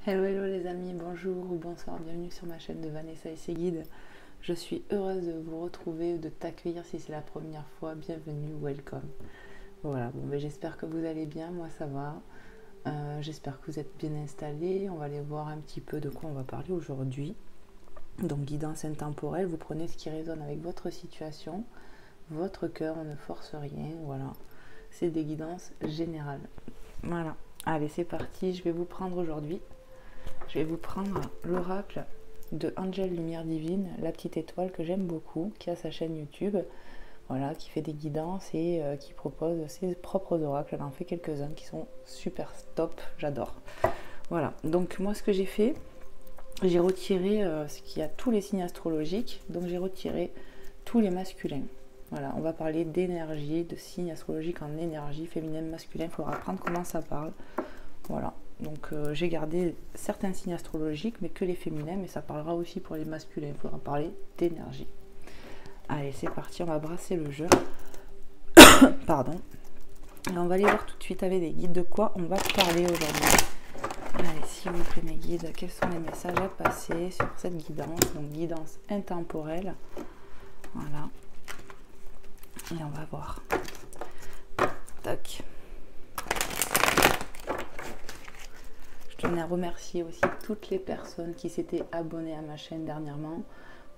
Hello hello les amis, bonjour ou bonsoir, bienvenue sur ma chaîne de Vanessa et ses guides. Je suis heureuse de vous retrouver, de t'accueillir si c'est la première fois, bienvenue, welcome. Voilà, bon ben j'espère que vous allez bien, moi ça va. J'espère que vous êtes bien installés, on va aller voir un petit peu de quoi on va parler aujourd'hui. Donc guidance intemporelle, vous prenez ce qui résonne avec votre situation, votre cœur, on ne force rien, voilà. C'est des guidances générales. Voilà, allez c'est parti, je vais vous prendre aujourd'hui. Je vais vous prendre l'oracle de Angel Lumière Divine, la petite étoile que j'aime beaucoup, qui a sa chaîne YouTube, voilà, qui fait des guidances et qui propose ses propres oracles. Elle en fait quelques-uns qui sont super top, j'adore. Voilà, donc moi ce que j'ai fait, j'ai retiré ce qu'il y a tous les signes astrologiques, donc j'ai retiré tous les masculins. Voilà, on va parler d'énergie, de signes astrologiques en énergie, féminine, masculin, il faudra apprendre comment ça parle. Voilà. Donc j'ai gardé certains signes astrologiques, mais que les féminins, mais ça parlera aussi pour les masculins. Il faudra parler d'énergie. Allez, c'est parti, on va brasser le jeu. Pardon. Et on va aller voir tout de suite avec les guides de quoi on va parler aujourd'hui. Allez, s'il vous plaît mes guides, quels sont les messages à passer sur cette guidance, donc guidance intemporelle. Voilà. Et on va voir. Tac. Je tenais à remercier aussi toutes les personnes qui s'étaient abonnées à ma chaîne dernièrement.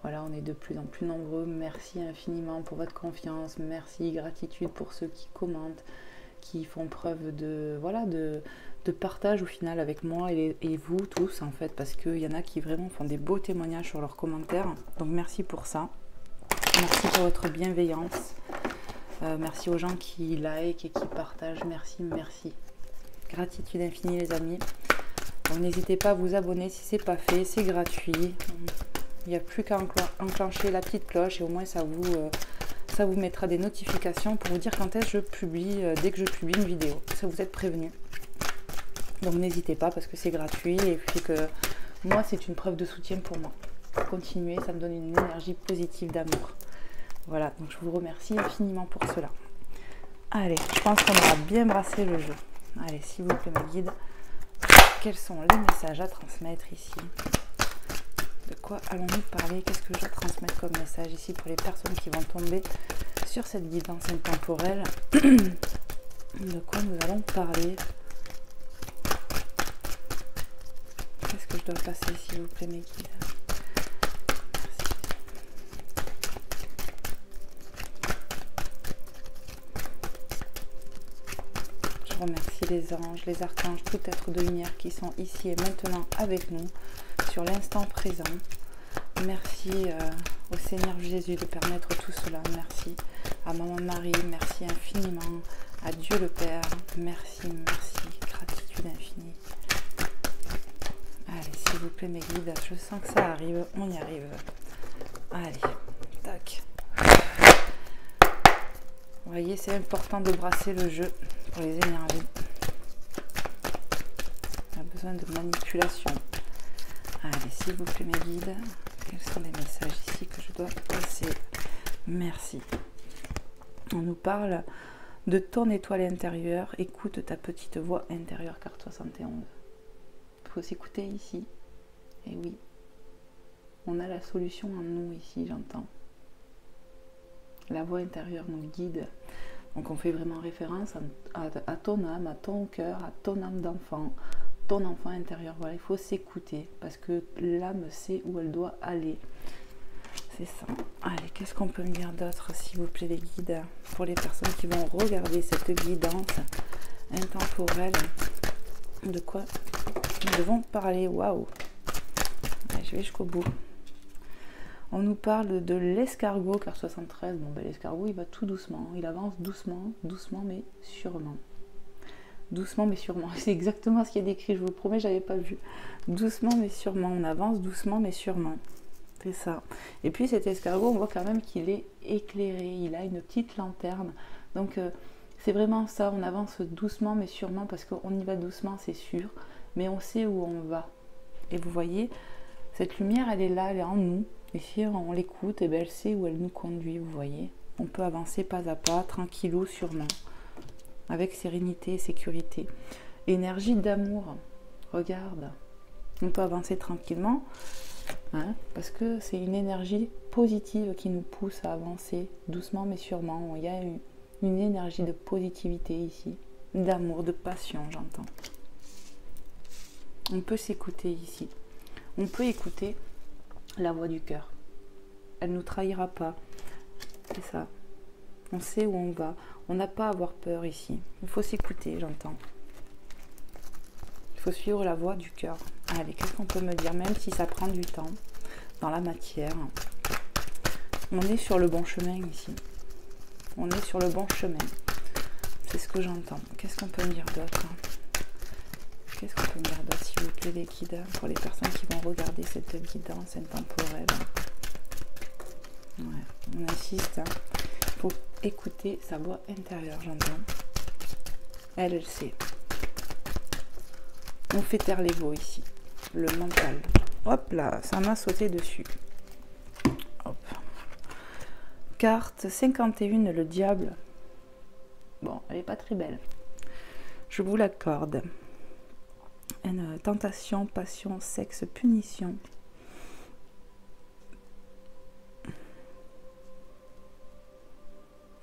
Voilà, on est de plus en plus nombreux. Merci infiniment pour votre confiance. Merci, gratitude pour ceux qui commentent, qui font preuve de, voilà, de partage au final avec moi et vous tous en fait, parce qu'il y en a qui vraiment font des beaux témoignages sur leurs commentaires. Donc merci pour ça. Merci pour votre bienveillance. Merci aux gens qui like et qui partagent. Merci, merci. Gratitude infinie les amis. Donc n'hésitez pas à vous abonner si c'est pas fait, c'est gratuit. Il n'y a plus qu'à enclencher la petite cloche et au moins ça vous mettra des notifications pour vous dire quand est-ce que je publie, dès que je publie une vidéo. Ça vous êtes prévenu. Donc n'hésitez pas parce que c'est gratuit et puis que moi c'est une preuve de soutien pour moi. Continuez, ça me donne une énergie positive d'amour. Voilà, donc je vous remercie infiniment pour cela. Allez, je pense qu'on aura bien brassé le jeu. Allez, s'il vous plaît mes guides. Quels sont les messages à transmettre ici? De quoi allons-nous parler? Qu'est-ce que je dois transmettre comme message ici pour les personnes qui vont tomber sur cette guidance intemporelle? De quoi nous allons parler? Qu'est-ce que je dois passer s'il vous plaît mes guides? Je remercie les anges, les archanges, tout être de lumière qui sont ici et maintenant avec nous, sur l'instant présent. Merci au Seigneur Jésus de permettre tout cela. Merci à Maman Marie, merci infiniment à Dieu le Père. Merci, merci, gratitude infinie. Allez, s'il vous plaît mes guides, je sens que ça arrive, on y arrive. Allez, tac. Vous voyez, c'est important de brasser le jeu pour les énergies. On a besoin de manipulation. Allez, s'il vous plaît mes guides, quels sont les messages ici que je dois passer? Merci. On nous parle de ton étoile intérieure. Écoute ta petite voix intérieure, carte 71. Il faut s'écouter ici. Et oui, on a la solution en nous ici, j'entends. La voix intérieure nous guide. Donc on fait vraiment référence à ton âme, à ton cœur, à ton âme d'enfant, ton enfant intérieur. Voilà, il faut s'écouter parce que l'âme sait où elle doit aller. C'est ça. Allez, qu'est-ce qu'on peut me dire d'autre, s'il vous plaît, les guides, pour les personnes qui vont regarder cette guidance intemporelle? De quoi nous devons parler? Waouh! Allez, je vais jusqu'au bout. On nous parle de l'escargot, car 73, bon ben l'escargot il va tout doucement, il avance doucement, doucement mais sûrement. Doucement mais sûrement, c'est exactement ce qui est décrit, je vous le promets, j'avais pas vu. Doucement mais sûrement, on avance doucement mais sûrement. C'est ça. Et puis cet escargot, on voit quand même qu'il est éclairé, il a une petite lanterne. Donc c'est vraiment ça, on avance doucement mais sûrement, parce qu'on y va doucement, c'est sûr, mais on sait où on va. Et vous voyez, cette lumière, elle est là, elle est en nous. Et si on l'écoute, et bien elle sait où elle nous conduit, vous voyez. On peut avancer pas à pas, tranquillou, sûrement, avec sérénité et sécurité. Énergie d'amour, regarde, On peut avancer tranquillement, hein, parce que c'est une énergie positive qui nous pousse à avancer doucement mais sûrement. Il y a une énergie de positivité ici, d'amour, de passion, j'entends. On peut s'écouter ici. On peut écouter la voix du cœur. Elle ne nous trahira pas. C'est ça. On sait où on va. On n'a pas à avoir peur ici. Il faut s'écouter, j'entends. Il faut suivre la voix du cœur. Allez, qu'est-ce qu'on peut me dire? Même si ça prend du temps dans la matière, on est sur le bon chemin ici. On est sur le bon chemin. C'est ce que j'entends. Qu'est-ce qu'on peut me dire d'autre? Qu'est-ce qu'on peut me dire d'autre, s'il vous plaît, les guides, pour les personnes qui vont regarder cette guidance intemporelle? Ouais, on insiste. Il faut écouter sa voix intérieure, j'entends. Elle sait. On fait taire l'ego ici. Le mental. Hop là, ça m'a sauté dessus. Hop. Carte 51, le diable. Bon, elle n'est pas très belle. Je vous l'accorde. Une tentation, passion, sexe, punition.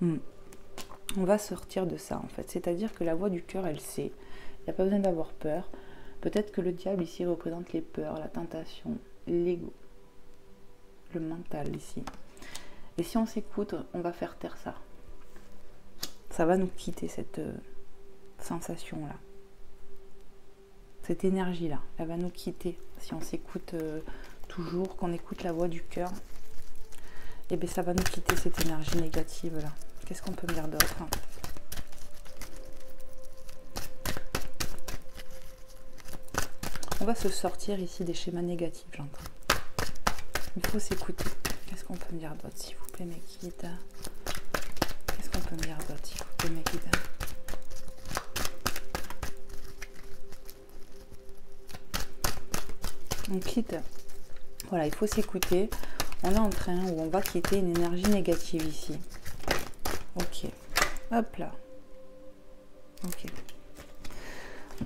On va sortir de ça en fait. C'est-à-dire que la voix du cœur, elle sait. Il n'y a pas besoin d'avoir peur. Peut-être que le diable ici représente les peurs, la tentation, l'ego, le mental ici. Et si on s'écoute, on va faire taire ça. Ça va nous quitter cette sensation-là. Cette énergie-là, elle va nous quitter. Si on s'écoute toujours, qu'on écoute la voix du cœur, et bien ça va nous quitter cette énergie négative-là. Qu'est-ce qu'on peut me dire d'autre? On va se sortir ici des schémas négatifs, j'entends. Il faut s'écouter. Qu'est-ce qu'on peut me dire d'autre, s'il vous plaît, mes guides? Qu'est-ce qu'on peut me dire d'autre, s'il vous plaît, mes guides? On quitte. Voilà, il faut s'écouter. On est en train où on va quitter une énergie négative ici. Ok. Hop là. Ok.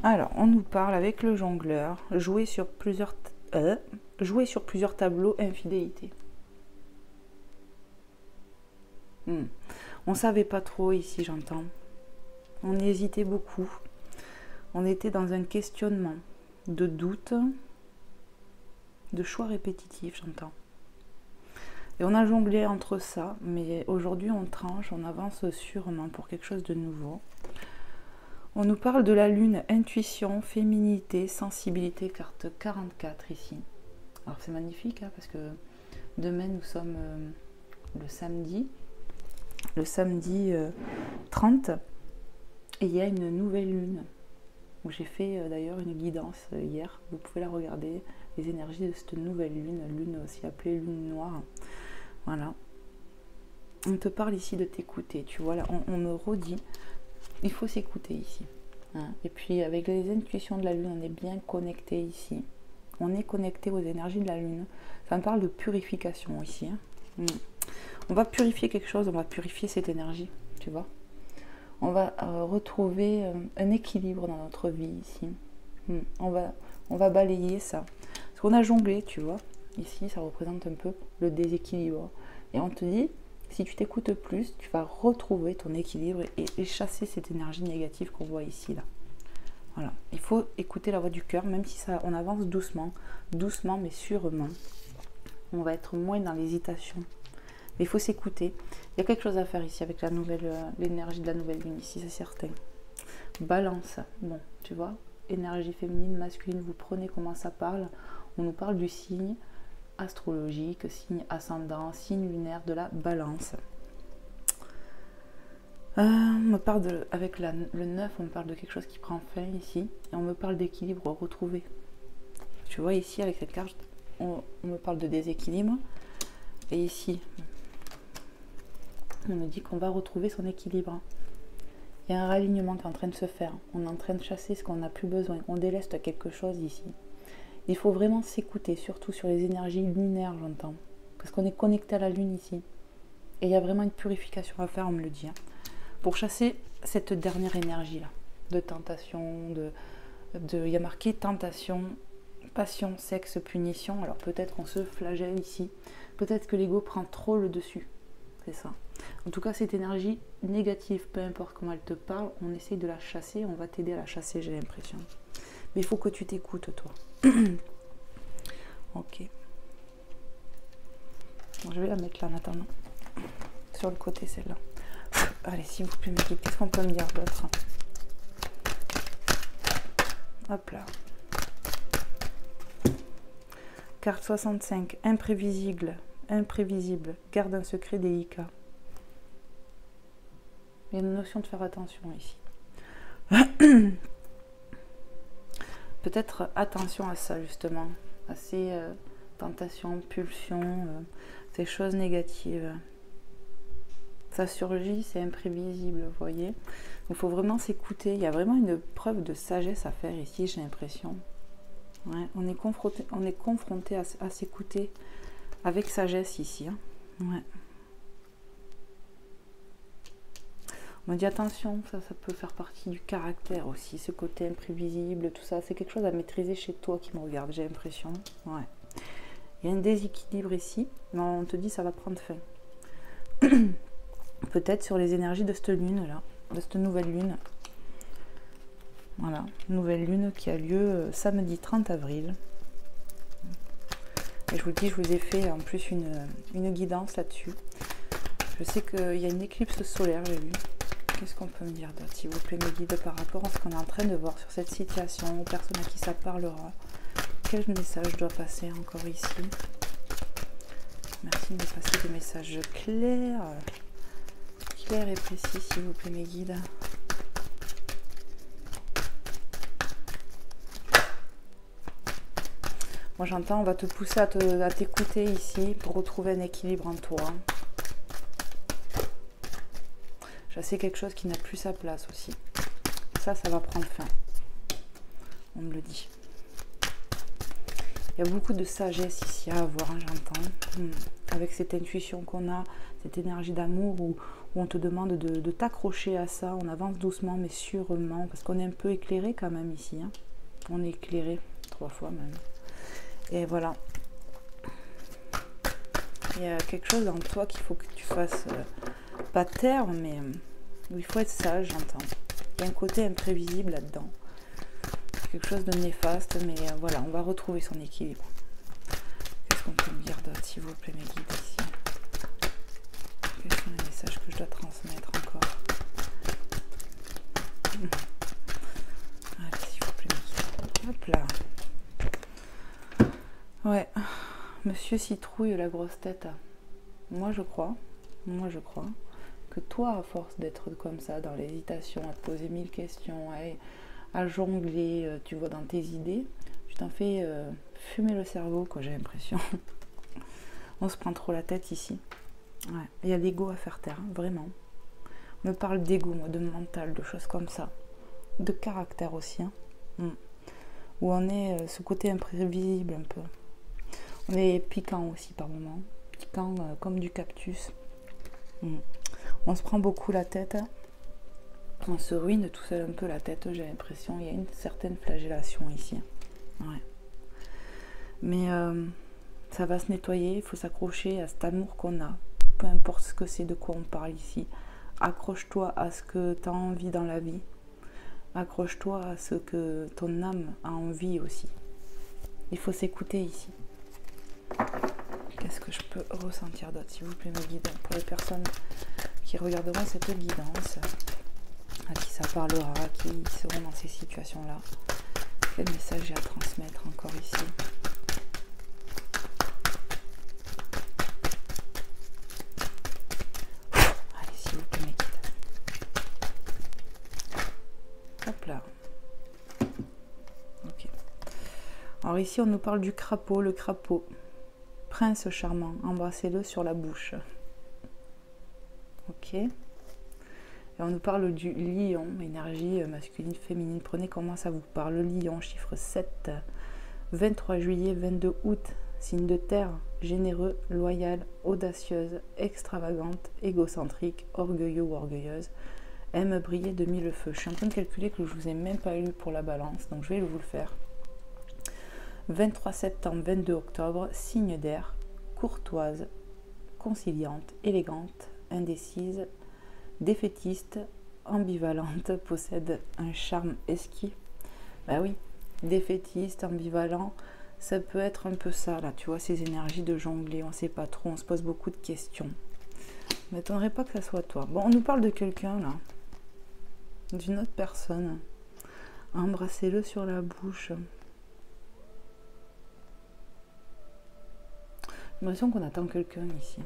Alors, on nous parle avec le jongleur. Jouer sur plusieurs tableaux, infidélité. On savait pas trop ici, j'entends. On hésitait beaucoup. On était dans un questionnement, de doute, de choix répétitifs, j'entends. Et on a jonglé entre ça, mais aujourd'hui on tranche, on avance sûrement pour quelque chose de nouveau. On nous parle de la lune, intuition, féminité, sensibilité, carte 44 ici. Alors c'est magnifique, hein, parce que demain nous sommes le samedi 30, et il y a une nouvelle lune, où j'ai fait d'ailleurs une guidance hier, vous pouvez la regarder, les énergies de cette nouvelle lune aussi appelée lune noire. Voilà. On te parle ici de t'écouter, tu vois, là, on me redit, il faut s'écouter ici. Hein. Et puis avec les intuitions de la lune, on est bien connecté ici. On est connecté aux énergies de la lune. Ça me parle de purification ici. Hein. On va purifier quelque chose, on va purifier cette énergie, tu vois. On va retrouver un équilibre dans notre vie ici. On va balayer ça. Parce qu'on a jonglé, tu vois. Ici, ça représente un peu le déséquilibre. Et on te dit, si tu t'écoutes plus, tu vas retrouver ton équilibre et chasser cette énergie négative qu'on voit ici, là. Voilà. Il faut écouter la voix du cœur, même si ça, on avance doucement, mais sûrement. On va être moins dans l'hésitation. Mais il faut s'écouter. Il y a quelque chose à faire ici avec la nouvelle, l'énergie de la nouvelle lune ici, c'est certain. Balance. Bon, tu vois, énergie féminine, masculine, vous prenez comment ça parle. On nous parle du signe astrologique, signe ascendant, signe lunaire de la balance. On me parle avec le 9, on me parle de quelque chose qui prend fin ici. Et on me parle d'équilibre retrouvé. Tu vois ici avec cette carte, on me parle de déséquilibre. Et ici, on me dit qu'on va retrouver son équilibre. Il y a un ralignement qui est en train de se faire. On est en train de chasser ce qu'on n'a plus besoin. On déleste quelque chose ici. Il faut vraiment s'écouter, surtout sur les énergies lunaires, j'entends. Parce qu'on est connecté à la lune ici. Et il y a vraiment une purification à faire, on me le dit. Hein, pour chasser cette dernière énergie-là. De tentation, il y a marqué tentation, passion, sexe, punition. Alors peut-être qu'on se flagelle ici. Peut-être que l'ego prend trop le dessus. C'est ça. En tout cas, cette énergie négative, peu importe comment elle te parle, on essaye de la chasser. On va t'aider à la chasser, j'ai l'impression. Mais il faut que tu t'écoutes, toi. Ok. Bon, je vais la mettre là en attendant. Sur le côté, celle-là. Allez, s'il vous plaît, mais qu'est-ce qu'on peut me dire d'autre? Hop là. Carte 65. Imprévisible. Imprévisible. Garde un secret délicat. Il y a une notion de faire attention ici. Peut-être attention à ça, justement. À ces tentations, pulsions, ces choses négatives. Ça surgit, c'est imprévisible, vous voyez. Il faut vraiment s'écouter. Il y a vraiment une preuve de sagesse à faire ici, j'ai l'impression. Ouais, on est confronté à s'écouter avec sagesse ici. Hein. Ouais. On me dit attention, ça peut faire partie du caractère aussi, ce côté imprévisible, tout ça. C'est quelque chose à maîtriser chez toi qui me regarde, j'ai l'impression. Ouais. Il y a un déséquilibre ici, mais on te dit ça va prendre fin. Peut-être sur les énergies de cette lune là, de cette nouvelle lune. Voilà, nouvelle lune qui a lieu samedi 30 avril. Et je vous dis, je vous ai fait en plus une guidance là-dessus. Je sais qu'il y a une éclipse solaire, j'ai vu. Qu'est-ce qu'on peut me dire d'autre, s'il vous plaît, mes guides, par rapport à ce qu'on est en train de voir sur cette situation, aux personnes à qui ça parlera. Quel message doit passer encore ici? Merci de me passer des messages clairs. Clair et précis, s'il vous plaît, mes guides. Moi, j'entends, on va te pousser à t'écouter ici pour retrouver un équilibre en toi. C'est quelque chose qui n'a plus sa place aussi. Ça va prendre fin. On me le dit. Il y a beaucoup de sagesse ici à avoir, hein, j'entends. Avec cette intuition qu'on a, cette énergie d'amour où on te demande de t'accrocher à ça. On avance doucement mais sûrement parce qu'on est un peu éclairé quand même ici. Hein. On est éclairé 3 fois même. Et voilà. Il y a quelque chose en toi qu'il faut que tu fasses pas taire, mais où il faut être sage, j'entends. Il y a un côté imprévisible là-dedans. Quelque chose de néfaste, mais voilà, on va retrouver son équilibre. Qu'est-ce qu'on peut me dire d'autre, s'il vous plaît, mes guides, ici? Quels sont les messages que je dois transmettre encore? Allez, s'il vous plaît, mes guides. Hop là. Ouais, Monsieur Citrouille, la grosse tête. Moi, je crois que toi, à force d'être comme ça, dans l'hésitation, à te poser 1000 questions, à jongler, tu vois, dans tes idées, tu t'en fais fumer le cerveau, quoi, j'ai l'impression. On se prend trop la tête ici. Ouais. Il y a l'ego à faire taire, hein, vraiment. On me parle d'ego, moi, de mental, de choses comme ça. De caractère aussi, hein. Où on est ce côté imprévisible un peu. On est piquant aussi par moments. Piquant comme du cactus. On se prend beaucoup la tête. On se ruine tout seul un peu la tête, j'ai l'impression. Il y a une certaine flagellation ici. Ouais. Mais ça va se nettoyer. Il faut s'accrocher à cet amour qu'on a. Peu importe ce que c'est, de quoi on parle ici. Accroche-toi à ce que tu as envie dans la vie. Accroche-toi à ce que ton âme a envie aussi. Il faut s'écouter ici. Qu'est-ce que je peux ressentir d'autre, s'il vous plaît, mes guides, pour les personnes qui regarderont cette guidance, à qui ça parlera, qui seront dans ces situations-là. Quel message j'ai à transmettre encore ici? Allez, s'il vous plaît, mes guides. Hop là. Ok. Alors ici, on nous parle du crapaud, le crapaud. Prince charmant, embrassez-le sur la bouche. Ok. Et on nous parle du lion, énergie masculine, féminine. Prenez comment ça vous parle. Le lion, chiffre 7, 23 juillet, 22 août, signe de terre, généreux, loyal, audacieuse, extravagante, égocentrique, orgueilleux ou orgueilleuse, aime briller de mille feux. Je suis en train de calculer que je ne vous ai même pas lu pour la balance, donc je vais vous le faire. 23 septembre, 22 octobre, signe d'air, courtoise, conciliante, élégante, indécise, défaitiste, ambivalente, possède un charme esquive. Bah oui, défaitiste, ambivalent, ça peut être un peu ça, là, tu vois, ces énergies de jongler, on ne sait pas trop, on se pose beaucoup de questions. Je ne m'attendrais pas que ça soit toi. Bon, on nous parle de quelqu'un, là, d'une autre personne. Embrassez-le sur la bouche. J'ai l'impression qu'on attend quelqu'un ici.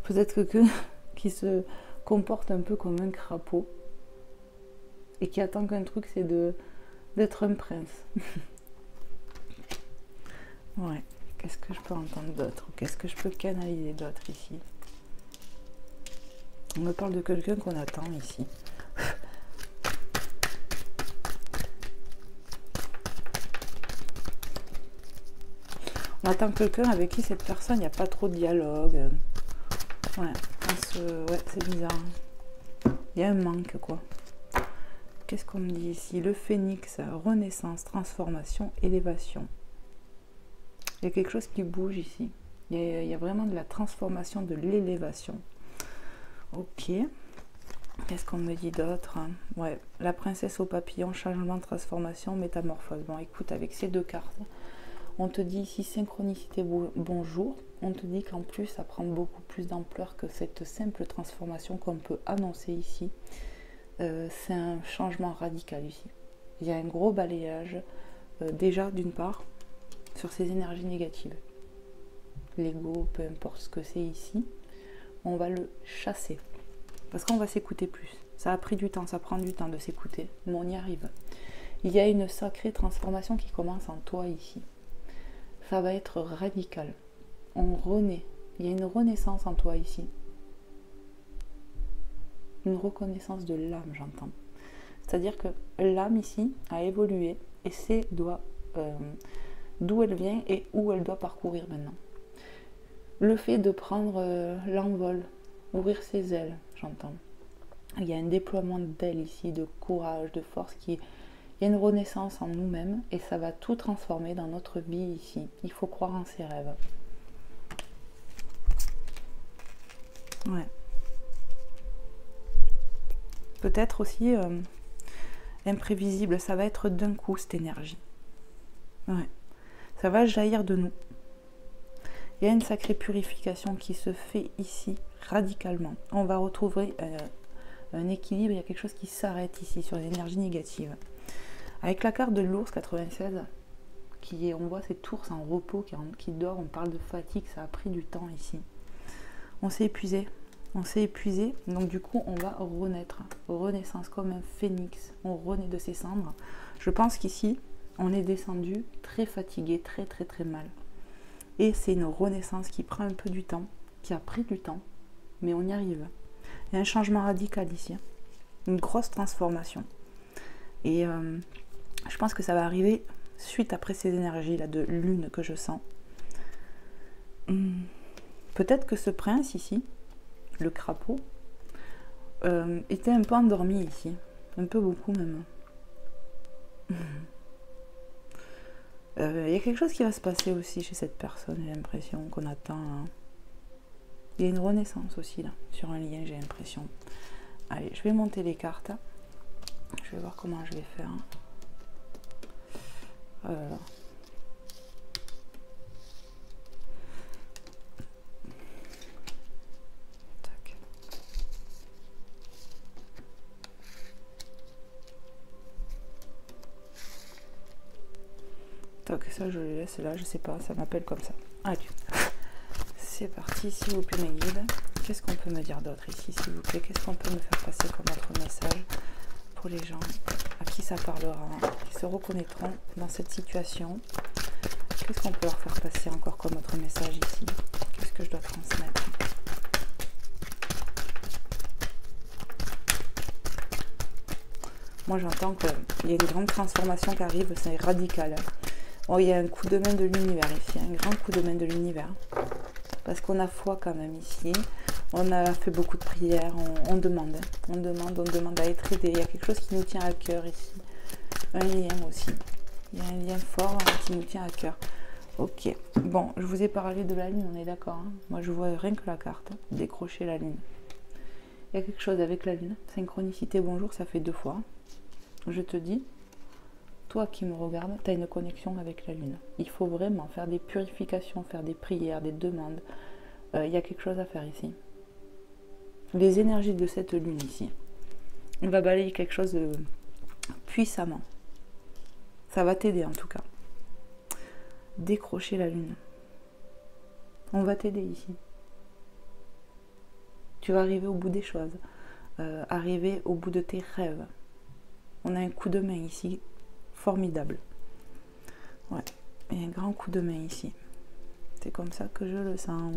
Peut-être quelqu'un qui se comporte un peu comme un crapaud et qui attend qu'un truc, c'est d'être un prince. Ouais, qu'est-ce que je peux entendre d'autre? Qu'est-ce que je peux canaliser d'autre ici? On me parle de quelqu'un qu'on attend ici. On attend quelqu'un avec qui cette personne, il n'y a pas trop de dialogue. Ouais, ouais, c'est bizarre. Il y a un manque, quoi. Qu'est-ce qu'on me dit ici? Le phénix, renaissance, transformation, élévation. Il y a quelque chose qui bouge ici. Il y a vraiment de la transformation, de l'élévation. Ok. Qu'est-ce qu'on me dit d'autre? Ouais, la princesse au papillon, changement, transformation, métamorphose. Bon, écoute, avec ces deux cartes, on te dit ici synchronicité, bonjour. On te dit qu'en plus, ça prend beaucoup plus d'ampleur que cette simple transformation qu'on peut annoncer ici. C'est un changement radical ici. Il y a un gros balayage, déjà d'une part, sur ces énergies négatives. L'ego, peu importe ce que c'est ici, on va le chasser. Parce qu'on va s'écouter plus. Ça a pris du temps, ça prend du temps de s'écouter, mais on y arrive. Il y a une sacrée transformation qui commence en toi ici. Ça va être radical. On renaît. Il y a une renaissance en toi ici. Une reconnaissance de l'âme, j'entends. C'est-à-dire que l'âme ici a évolué et sait d'où elle vient et où elle doit parcourir maintenant. Le fait de prendre l'envol, ouvrir ses ailes, j'entends. Il y a un déploiement d'ailes ici, de courage, de force. Il y a une renaissance en nous-mêmes et ça va tout transformer dans notre vie ici. Il faut croire en ses rêves. Ouais. Peut-être aussi imprévisible, ça va être d'un coup cette énergie. Ouais. Ça va jaillir de nous. Il y a une sacrée purification qui se fait ici, radicalement. On va retrouver un équilibre, il y a quelque chose qui s'arrête ici sur les énergies négatives. Avec la carte de l'ours 96, on voit cet ours en repos qui dort, on parle de fatigue, ça a pris du temps ici. On s'est épuisé, donc du coup on va renaître, renaissance comme un phénix, on renaît de ses cendres. Je pense qu'ici on est descendu très fatigué, très très très mal. Et c'est une renaissance qui prend un peu du temps, qui a pris du temps, mais on y arrive. Il y a un changement radical ici, une grosse transformation. Et je pense que ça va arriver suite après ces énergies là de lune que je sens. Peut-être que ce prince ici, le crapaud, était un peu endormi ici, un peu beaucoup même. Il y a quelque chose qui va se passer aussi chez cette personne, j'ai l'impression qu'on attend. Hein. Il y a une renaissance aussi là, sur un lien, j'ai l'impression. Allez, je vais monter les cartes. Je vais voir comment je vais faire. Oh là là. Tac. Tac, ça je le laisse là, je sais pas, ça m'appelle comme ça. Allez. C'est parti, s'il vous plaît mes guides. Qu'est-ce qu'on peut me dire d'autre ici, s'il vous plaît? Qu'est-ce qu'on peut me faire passer comme autre message pour les gens à qui ça parlera, qui se reconnaîtront dans cette situation? Qu'est-ce qu'on peut leur faire passer encore comme autre message ici? Qu'est-ce que je dois transmettre? Moi j'entends qu'il y a une grande transformation qui arrive, c'est radical. Bon, il y a un coup de main de l'univers ici, un grand coup de main de l'univers. parce qu'on a foi quand même ici. On a fait beaucoup de prières, on demande. On demande à être aidé. Il y a quelque chose qui nous tient à cœur ici. Un lien aussi. Il y a un lien fort qui nous tient à cœur. Ok. Bon, je vous ai parlé de la lune, on est d'accord. Hein. Moi, je vois rien que la carte. Décrocher la lune. Il y a quelque chose avec la lune. Synchronicité, bonjour, ça fait 2 fois. Je te dis, toi qui me regardes, tu as une connexion avec la lune. Il faut vraiment faire des purifications, faire des prières, des demandes. Il y a quelque chose à faire ici. Les énergies de cette lune ici. On va balayer quelque chose de puissamment. Ça va t'aider en tout cas. Décrocher la lune. On va t'aider ici. Tu vas arriver au bout des choses. Arriver au bout de tes rêves. On a un coup de main ici. Formidable. Ouais. Il y a un grand coup de main ici. C'est comme ça que je le sens.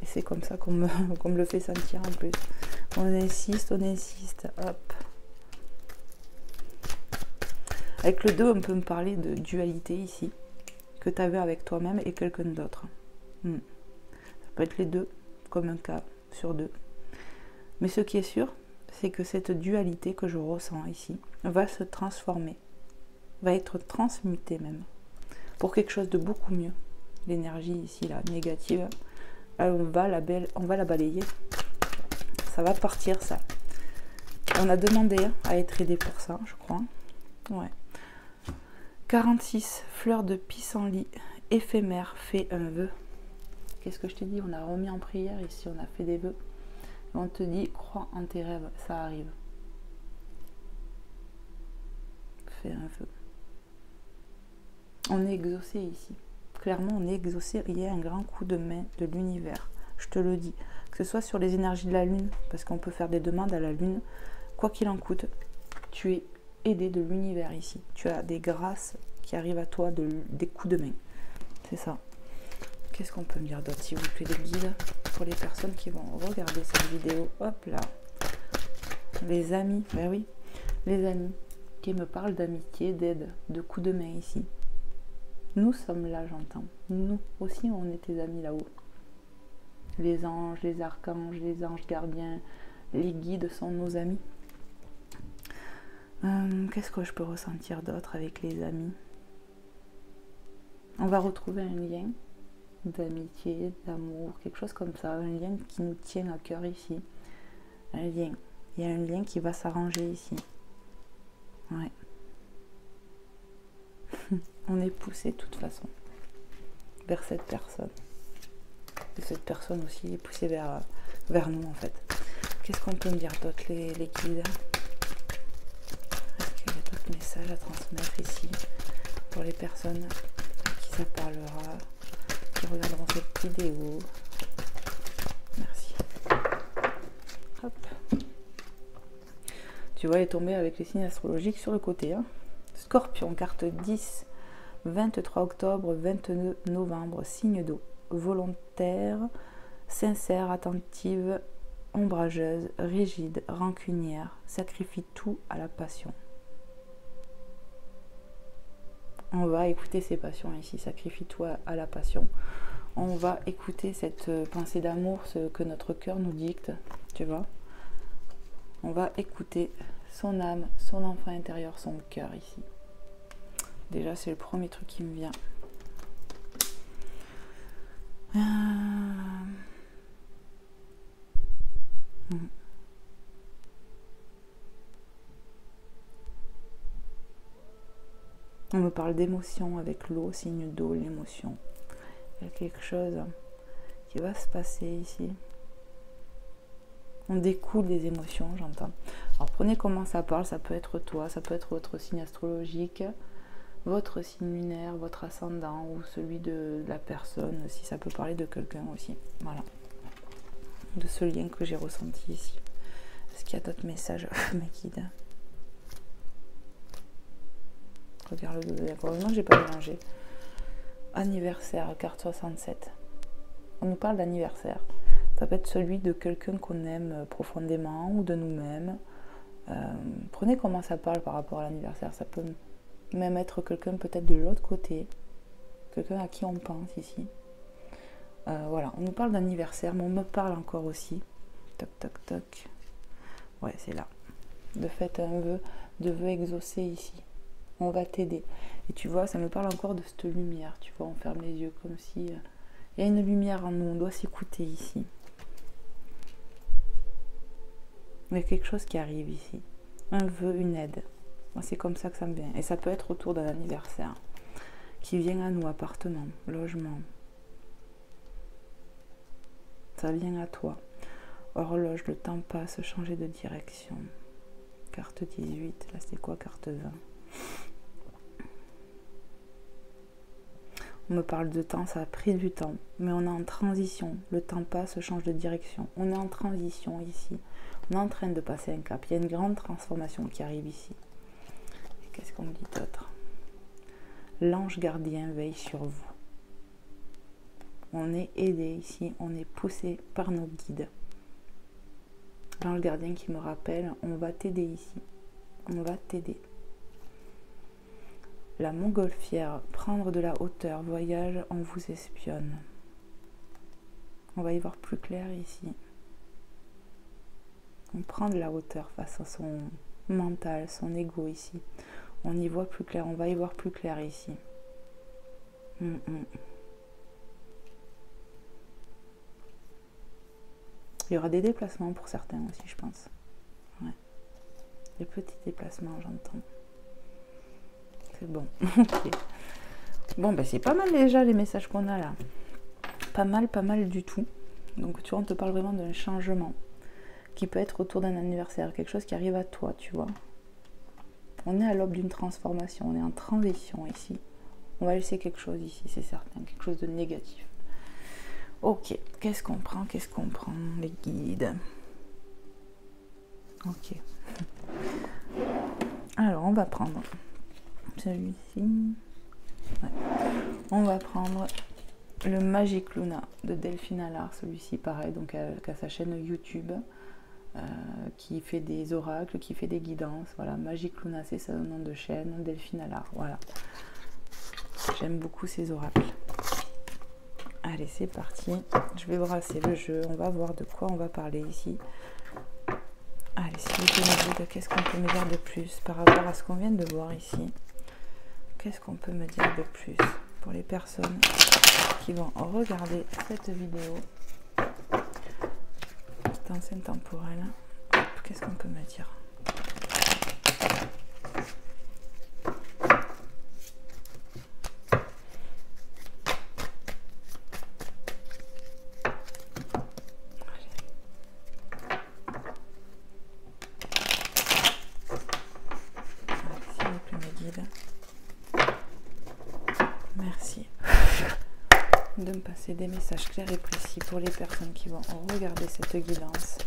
Et c'est comme ça qu'on me le fait sentir en plus. On insiste, hop. Avec le 2, on peut me parler de dualité ici, que tu avais avec toi-même et quelqu'un d'autre. Ça peut être les deux, comme un cas sur 2. Mais ce qui est sûr, c'est que cette dualité que je ressens ici va se transformer, va être transmutée même, pour quelque chose de beaucoup mieux. L'énergie ici, là, négative, on va la balayer. Ça va partir, ça. On a demandé à être aidé pour ça, je crois. Ouais. 46, fleur de pissenlit éphémère, fait un vœu. Qu'est-ce que je t'ai dit? On a remis en prière ici, on a fait des vœux. Et on te dit, crois en tes rêves, ça arrive. Fais un vœu. On est exaucé ici. Clairement, on est exaucé. Il y a un grand coup de main de l'univers. Je te le dis. Que ce soit sur les énergies de la lune, parce qu'on peut faire des demandes à la lune. Quoi qu'il en coûte, tu es aidé de l'univers ici. Tu as des grâces qui arrivent à toi, des coups de main. C'est ça. Qu'est-ce qu'on peut me dire d'autre, s'il vous plaît, des guides pour les personnes qui vont regarder cette vidéo. Hop là. Les amis, ben oui, les amis qui me parlent d'amitié, d'aide, de coups de main ici. Nous sommes là, j'entends. Nous aussi, on est tes amis là-haut. Les anges, les archanges, les anges gardiens, les guides sont nos amis. Qu'est-ce que je peux ressentir d'autre avec les amis? On va retrouver un lien d'amitié, d'amour, quelque chose comme ça, un lien qui nous tient à cœur ici. Un lien. Il y a un lien qui va s'arranger ici. Ouais. On est poussé de toute façon vers cette personne. Et cette personne aussi est poussée vers nous en fait. Qu'est-ce qu'on peut me dire d'autre, les guides? Est-ce qu'il y a d'autres messages à transmettre ici pour les personnes à qui ça parlera, qui regarderont cette vidéo? Merci. Hop. Tu vois, elle est tombée avec les signes astrologiques sur le côté. Hein. Scorpion, carte 10, 23 octobre, 22 novembre, signe d'eau. Volontaire, sincère, attentive, ombrageuse, rigide, rancunière, sacrifie tout à la passion. On va écouter ces passions ici, sacrifie tout à la passion. On va écouter cette pensée d'amour, ce que notre cœur nous dicte, tu vois. On va écouter son âme, son enfant intérieur, son cœur ici. Déjà, c'est le premier truc qui me vient. On me parle d'émotion avec l'eau, signe d'eau, l'émotion. Il y a quelque chose qui va se passer ici. On découle des émotions, j'entends. Alors prenez comment ça parle, ça peut être toi, ça peut être votre signe astrologique, votre signe lunaire, votre ascendant ou celui de la personne, si ça peut parler de quelqu'un aussi. Voilà. De ce lien que j'ai ressenti ici. Est-ce qu'il y a d'autres messages, mes guides? Regarde le zodiaque. Non, j'ai pas mélangé. Anniversaire, carte 67. On nous parle d'anniversaire. Ça peut être celui de quelqu'un qu'on aime profondément ou de nous-mêmes. Prenez comment ça parle par rapport à l'anniversaire. Ça peut même être quelqu'un peut-être de l'autre côté. Quelqu'un à qui on pense ici. on nous parle d'anniversaire, mais on me parle encore aussi. Toc, toc, toc. Ouais, c'est là. De fait, un vœu, de vœu exaucé ici. On va t'aider. Et tu vois, ça me parle encore de cette lumière. Tu vois, on ferme les yeux comme si... il y a une lumière en nous, on doit s'écouter ici. Il y a quelque chose qui arrive ici. Un vœu, une aide. Moi, c'est comme ça que ça me vient. Et ça peut être autour d'un anniversaire. Qui vient à nous, appartement, logement. Ça vient à toi. Horloge, le temps passe, changer de direction. Carte 18, là c'est quoi carte 20? On me parle de temps, ça a pris du temps, mais on est en transition. Le temps passe, change de direction. On est en transition ici. On est en train de passer un cap. Il y a une grande transformation qui arrive ici. Et qu'est-ce qu'on me dit d'autre? L'ange gardien veille sur vous. On est aidé ici, on est poussé par nos guides. L'ange gardien qui me rappelle, on va t'aider ici. On va t'aider. La montgolfière, prendre de la hauteur, voyage, on vous espionne. On va y voir plus clair ici. On prend de la hauteur face à son mental, son ego ici. On y voit plus clair, on va y voir plus clair ici. Il y aura des déplacements pour certains aussi, je pense. Ouais. Des petits déplacements, j'entends. C'est bon. Okay. Bon, ben c'est pas mal déjà les messages qu'on a là. Pas mal du tout. Donc tu vois, on te parle vraiment d'un changement qui peut être autour d'un anniversaire, quelque chose qui arrive à toi, tu vois. On est à l'aube d'une transformation, on est en transition ici. On va laisser quelque chose ici, c'est certain, quelque chose de négatif. Ok, qu'est-ce qu'on prend? Les guides. Ok. Alors, on va prendre celui-ci. Ouais. On va prendre le Magic Luna de Delphine Allard. Celui-ci, pareil, donc à sa chaîne YouTube, qui fait des oracles, qui fait des guidances. Voilà, Magic Luna, c'est son nom de chaîne. Delphine Allard, voilà. J'aime beaucoup ces oracles. Allez, c'est parti. Je vais brasser le jeu. On va voir de quoi on va parler ici. Allez, s'il vous plaît, qu'est-ce qu'on peut me dire de plus par rapport à ce qu'on vient de voir ici? Qu'est-ce qu'on peut me dire de plus pour les personnes qui vont regarder cette vidéo? Cette enceinte temporelle. Qu'est-ce qu'on peut me dire? Merci de me passer des messages clairs et précis pour les personnes qui vont regarder cette guidance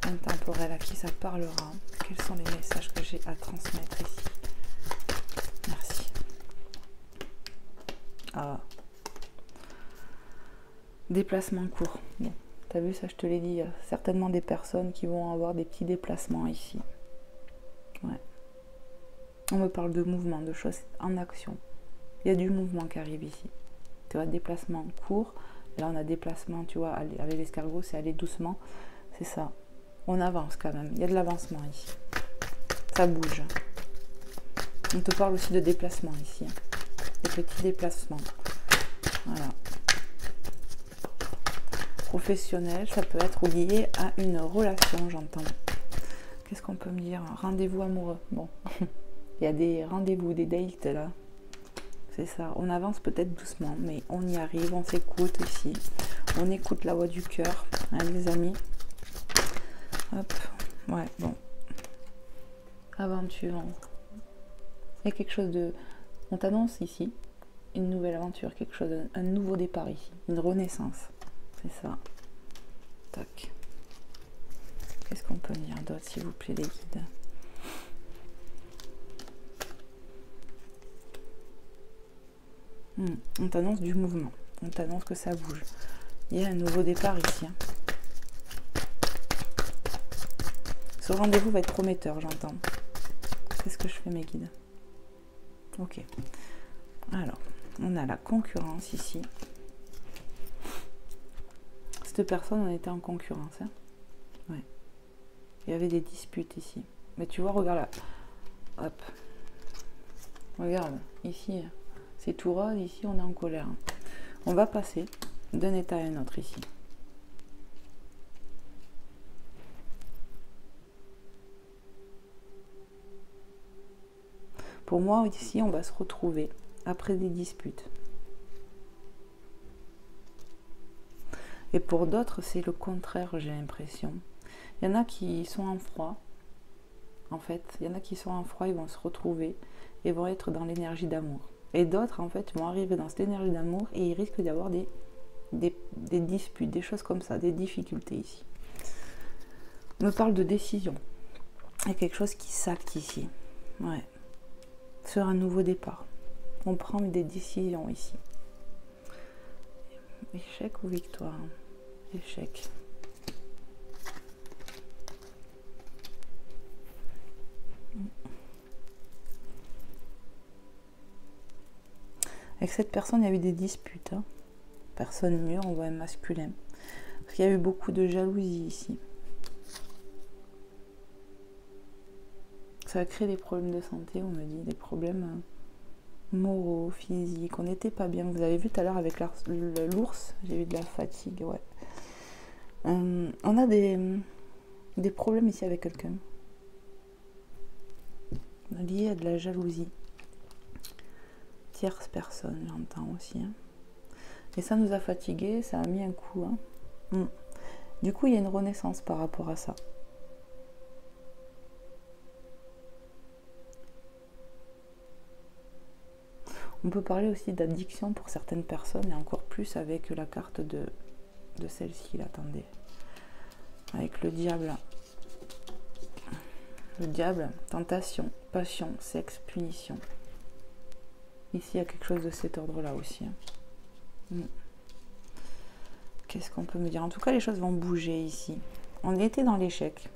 intemporelle, à qui ça parlera. Quels sont les messages que j'ai à transmettre ici? Merci. Ah. Déplacement court. Bon, t'as vu ça, je te l'ai dit, il y a certainement des personnes qui vont avoir des petits déplacements ici. Ouais. On me parle de mouvement, de choses en action. Il y a du mouvement qui arrive ici. Tu vois, déplacement court. Là, on a déplacement, tu vois, avec l'escargot, c'est aller doucement. C'est ça. On avance quand même. Il y a de l'avancement ici. Ça bouge. On te parle aussi de déplacement ici. Des petits déplacements. Voilà. Professionnel, ça peut être lié à une relation, j'entends. Qu'est-ce qu'on peut me dire? Rendez-vous amoureux. Bon. Il y a des rendez-vous, des dates là. C'est ça. On avance peut-être doucement, mais on y arrive, on s'écoute ici. On écoute la voix du cœur, hein, les amis. Hop. Ouais, bon. Aventure. Il y a quelque chose de... On t'annonce ici une nouvelle aventure, quelque chose, un nouveau départ ici. Une renaissance. C'est ça. Tac. Qu'est-ce qu'on peut dire d'autre, s'il vous plaît, les guides? On t'annonce du mouvement. On t'annonce que ça bouge. Il y a un nouveau départ ici. Hein. Ce rendez-vous va être prometteur, j'entends. Qu'est-ce que je fais, mes guides? Ok. Alors, on a la concurrence ici. Cette personne, on était en concurrence. Hein. Ouais. Il y avait des disputes ici. Mais tu vois, regarde là. Hop. Regarde, ici, c'est tout rose. Ici, on est en colère. On va passer d'un état à un autre ici. Pour moi, ici, on va se retrouver après des disputes. Et pour d'autres, c'est le contraire, j'ai l'impression. Il y en a qui sont en froid. En fait, il y en a qui sont en froid, ils vont se retrouver et vont être dans l'énergie d'amour. Et d'autres, en fait, vont arriver dans cette énergie d'amour et il risque d'y avoir des disputes, des choses comme ça, des difficultés ici. On me parle de décision. Il y a quelque chose qui s'acte ici. Ouais. Sur un nouveau départ. On prend des décisions ici. Échec ou victoire? Échec. Avec cette personne, il y a eu des disputes. Hein. Personne mûre, on voit un masculin. Parce qu'il y a eu beaucoup de jalousie ici. Ça a créé des problèmes de santé, on me dit, des problèmes moraux, physiques. On n'était pas bien. Vous avez vu tout à l'heure avec l'ours, j'ai eu de la fatigue, ouais. On a des problèmes ici avec quelqu'un. Liés à de la jalousie. Tierce personne, j'entends aussi. Hein. Et ça nous a fatigués, ça a mis un coup. Hein. Du coup, il y a une renaissance par rapport à ça. On peut parler aussi d'addiction pour certaines personnes, et encore plus avec la carte de celle-ci, là, attendez. Avec le diable. Le diable, tentation, passion, sexe, punition. Ici, il y a quelque chose de cet ordre-là aussi. Hein. Qu'est-ce qu'on peut me dire? En tout cas, les choses vont bouger ici. On était dans l'échec,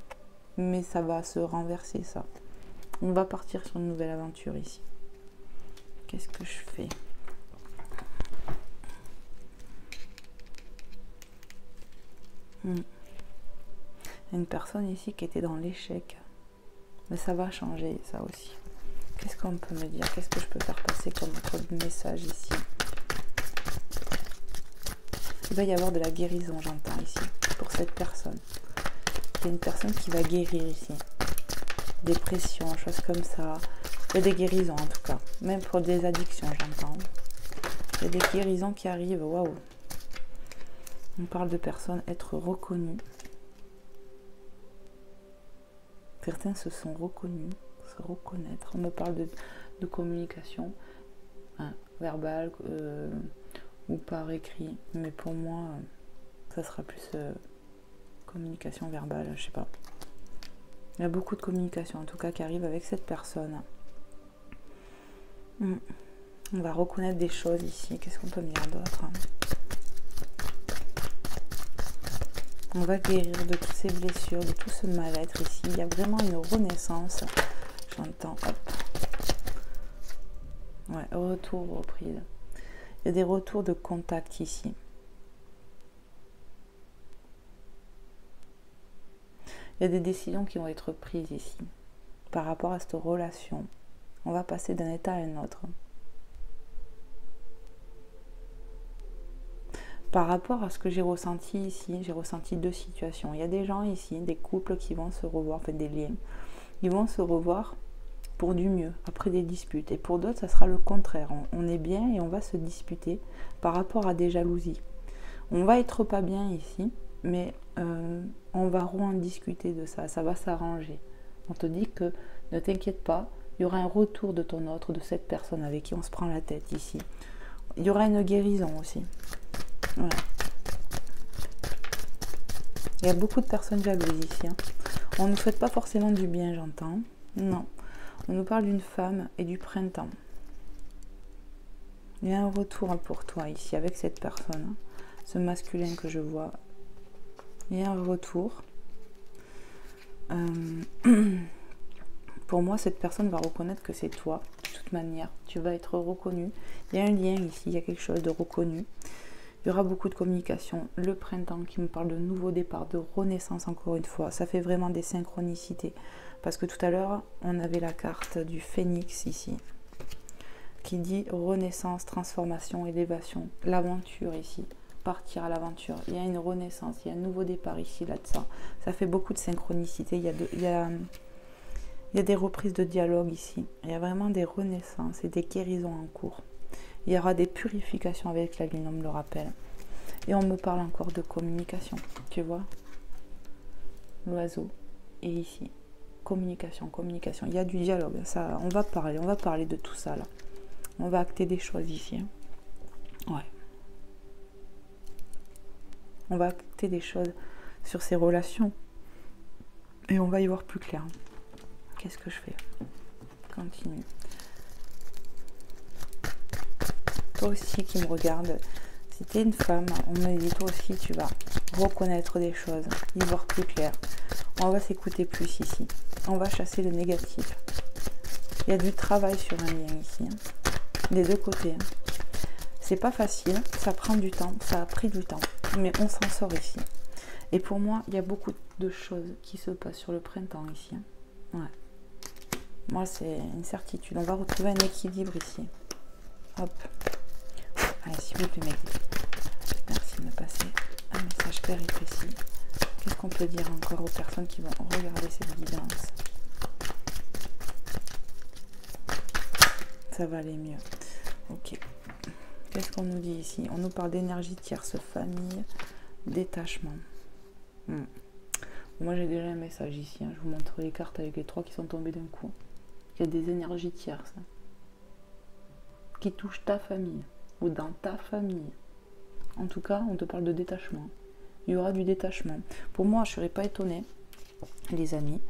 mais ça va se renverser, ça. On va partir sur une nouvelle aventure ici. Qu'est-ce que je fais? Il y a une personne ici qui était dans l'échec. Mais ça va changer, ça aussi. Qu'est-ce qu'on peut me dire? Qu'est-ce que je peux faire passer comme autre message ici? Il va y avoir de la guérison, j'entends ici, pour cette personne. Il y a une personne qui va guérir ici. Dépression, choses comme ça. Il y a des guérisons en tout cas. Même pour des addictions, j'entends. Il y a des guérisons qui arrivent, waouh. On parle de personnes être reconnues. Certains se sont reconnus, se reconnaître. On me parle de communication, hein, verbale ou par écrit. Mais pour moi, ça sera plus communication verbale, je sais pas. Il y a beaucoup de communication en tout cas qui arrive avec cette personne. On va reconnaître des choses ici. Qu'est-ce qu'on peut me dire d'autre? On va guérir de toutes ces blessures, de tout ce mal-être ici. Il y a vraiment une renaissance. J'entends, hop. Ouais, retour, reprise. Il y a des retours de contact ici. Il y a des décisions qui vont être prises ici. Par rapport à cette relation. On va passer d'un état à un autre. Par rapport à ce que j'ai ressenti ici, j'ai ressenti deux situations. Il y a des gens ici, des couples qui vont se revoir, en fait des liens. Ils vont se revoir pour du mieux, après des disputes. Et pour d'autres, ça sera le contraire. On est bien et on va se disputer par rapport à des jalousies. On va être pas bien ici, mais on va en discuter de ça. Ça va s'arranger. On te dit que ne t'inquiète pas, il y aura un retour de ton autre, de cette personne avec qui on se prend la tête ici. Il y aura une guérison aussi. Voilà. Il y a beaucoup de personnes jalouses ici. Hein. On ne nous souhaite pas forcément du bien, j'entends. Non. On nous parle d'une femme et du printemps. Il y a un retour pour toi ici avec cette personne. Hein. Ce masculin que je vois. Il y a un retour. Pour moi, cette personne va reconnaître que c'est toi. De toute manière, tu vas être reconnu. Il y a un lien ici. Il y a quelque chose de reconnu. Il y aura beaucoup de communication. Le printemps qui me parle de nouveau départ, de renaissance encore une fois. Ça fait vraiment des synchronicités. Parce que tout à l'heure, on avait la carte du phénix ici. Qui dit renaissance, transformation, élévation. L'aventure ici. Partir à l'aventure. Il y a une renaissance, il y a un nouveau départ ici, là-dedans. Ça fait beaucoup de synchronicité. Il y a des reprises de dialogue ici. Il y a vraiment des renaissances et des guérisons en cours. Il y aura des purifications avec la lune, on me le rappelle. Et on me parle encore de communication, tu vois. L'oiseau est ici. Communication, communication. Il y a du dialogue. Ça, on va parler de tout ça là. On va acter des choses ici. Hein. Ouais. On va acter des choses sur ces relations. Et on va y voir plus clair. Qu'est-ce que je fais? Continue. Toi aussi qui me regarde, si tu es une femme, on me dit toi aussi tu vas reconnaître des choses, y voir plus clair. On va s'écouter plus ici. On va chasser le négatif. Il y a du travail sur un lien ici, hein. Des deux côtés. Hein. C'est pas facile, ça prend du temps, ça a pris du temps, mais on s'en sort ici. Et pour moi, il y a beaucoup de choses qui se passent sur le printemps ici. Hein. Ouais. Moi, c'est une certitude. On va retrouver un équilibre ici. Hop. Allez, s'il vous plaît, mec. Merci de me passer un message clair et précis. Qu'est-ce qu'on peut dire encore aux personnes qui vont regarder cette guidance? Ça va aller mieux. Ok. Qu'est-ce qu'on nous dit ici? On nous parle d'énergie tierce, famille, détachement. Moi, j'ai déjà un message ici. Hein. Je vous montre les cartes avec les 3 qui sont tombées d'un coup. Il y a des énergies tierces, hein, qui touchent ta famille ou dans ta famille. En tout cas, on te parle de détachement. Il y aura du détachement. Pour moi, je ne serais pas étonnée, les amis,